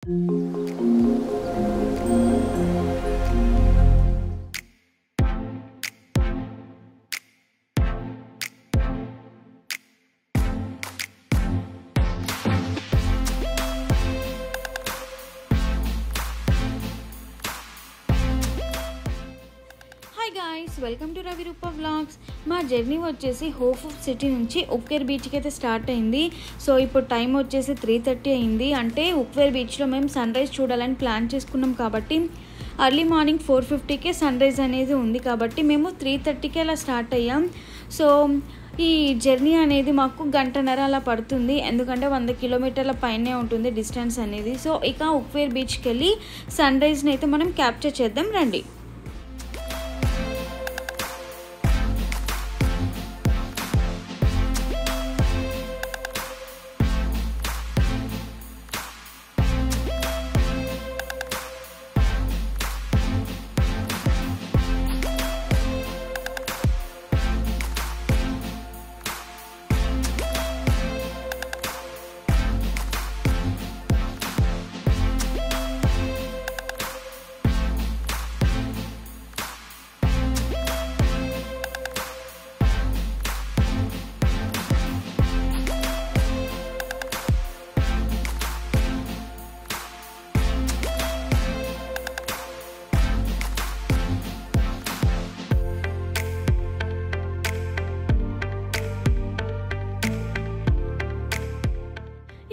Hi guys, welcome to Ravi Roopa vlogs. మా journey వచ్చేసి hope of city నుంచి ఉక్వేర్ బీచ్కి అయితే స్టార్ట్ అయింది. సో ఇప్పుడు టైం వచ్చేసి 3:30 అయింది. అంటే ఉక్వేర్ బీచ్లో మేము సన్ రైజ్ చూడాలని ప్లాన్ చేసుకున్నాం కాబట్టి అర్లీ మార్నింగ్ 4:50కే సన్ రైజ్ అనేది ఉంది కాబట్టి మేము 3:30కి అలా స్టార్ట్ అయ్యాం. సో ఈ జర్నీ అనేది మాకు గంటన్నర అలా పడుతుంది, ఎందుకంటే 100 కిలోమీటర్ల పైనే ఉంటుంది డిస్టెన్స్ అనేది. సో ఇక ఉక్వేర్ బీచ్కి వెళ్ళి సన్ రైజ్ని అయితే మనం క్యాప్చర్ చేద్దాం రండి.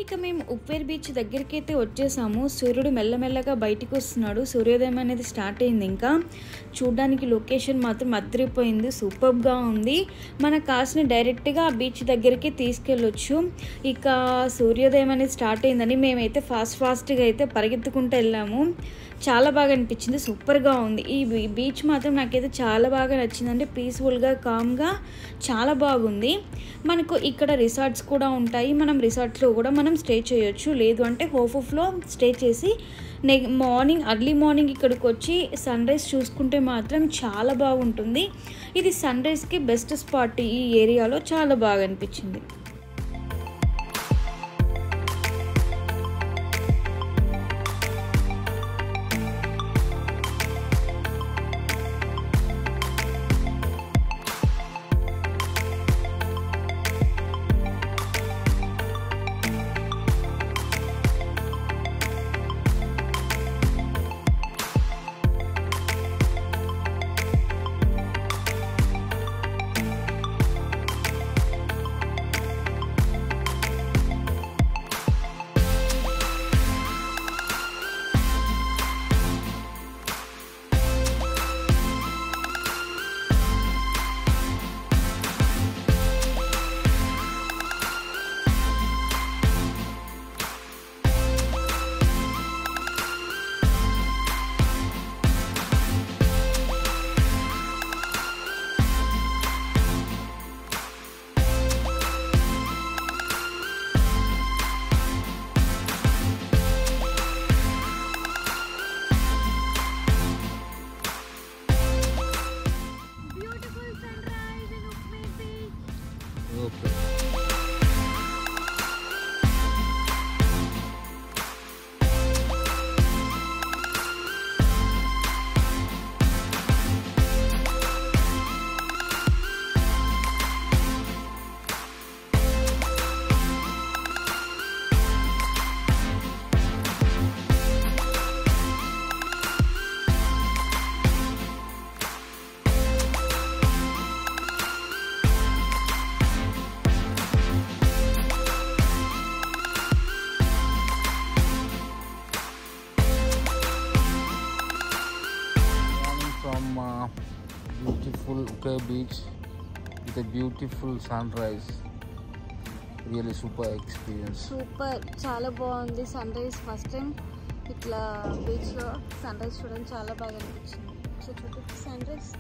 ఇక మేము ఉక్వేర్ బీచ్ దగ్గరికి అయితే వచ్చేసాము. సూర్యుడు మెల్లమెల్లగా బయటికి వస్తున్నాడు. సూర్యోదయం అనేది స్టార్ట్ అయింది. ఇంకా చూడ్డానికి లొకేషన్ మాత్రం అదిరిపోయింది, సూపర్గా ఉంది. మన కార్స్ని డైరెక్ట్గా ఆ బీచ్ దగ్గరికి తీసుకెళ్ళొచ్చు. ఇక సూర్యోదయం అనేది స్టార్ట్ అయిందని మేమైతే ఫాస్ట్గా అయితే పరిగెత్తుకుంటూ వెళ్ళాము. చాలా బాగా అనిపించింది, సూపర్గా ఉంది. ఈ బీచ్ మాత్రం నాకైతే చాలా బాగా నచ్చింది. అంటే పీస్ఫుల్గా, కామ్గా చాలా బాగుంది. మనకు ఇక్కడ రిసార్ట్స్ కూడా ఉంటాయి. మనం రిసార్ట్స్లో కూడా మనం స్టే చేయొచ్చు. లేదు అంటే హోఫ్లో స్టే చేసి అర్లీ మార్నింగ్ ఇక్కడికి వచ్చి సన్ రైజ్ చూసుకుంటే మాత్రం చాలా బాగుంటుంది. ఇది సన్ రైజ్కి బెస్ట్ స్పాట్ ఈ ఏరియాలో. చాలా బాగా అనిపించింది. Beautiful Uke beach with a beautiful sunrise. Really super experience. Super, చాలా బాగుంది సన్ రైజ్. ఫస్ట్ టైం ఇట్లా బీచ్లో సన్ రైజ్ చూడడం చాలా బాగా అనిపించింది. సో చూడండి సన్ రైజ్.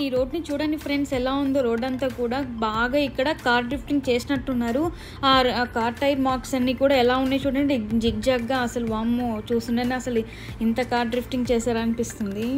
ఈ రోడ్ని చూడండి ఫ్రెండ్స్, ఎలా ఉందో రోడ్ అంతా కూడా. బాగా ఇక్కడ కార్ డ్రిఫ్టింగ్ చేసినట్టున్నారు. ఆ కార్ టైర్ మార్క్స్ అన్నీ కూడా ఎలా ఉన్నాయి చూడండి, జిగ్ జాగ్గా. అసలు వామ్మో, చూస్తుండేనే అసలు ఇంత కార్ డ్రిఫ్టింగ్ చేశారనిపిస్తుంది.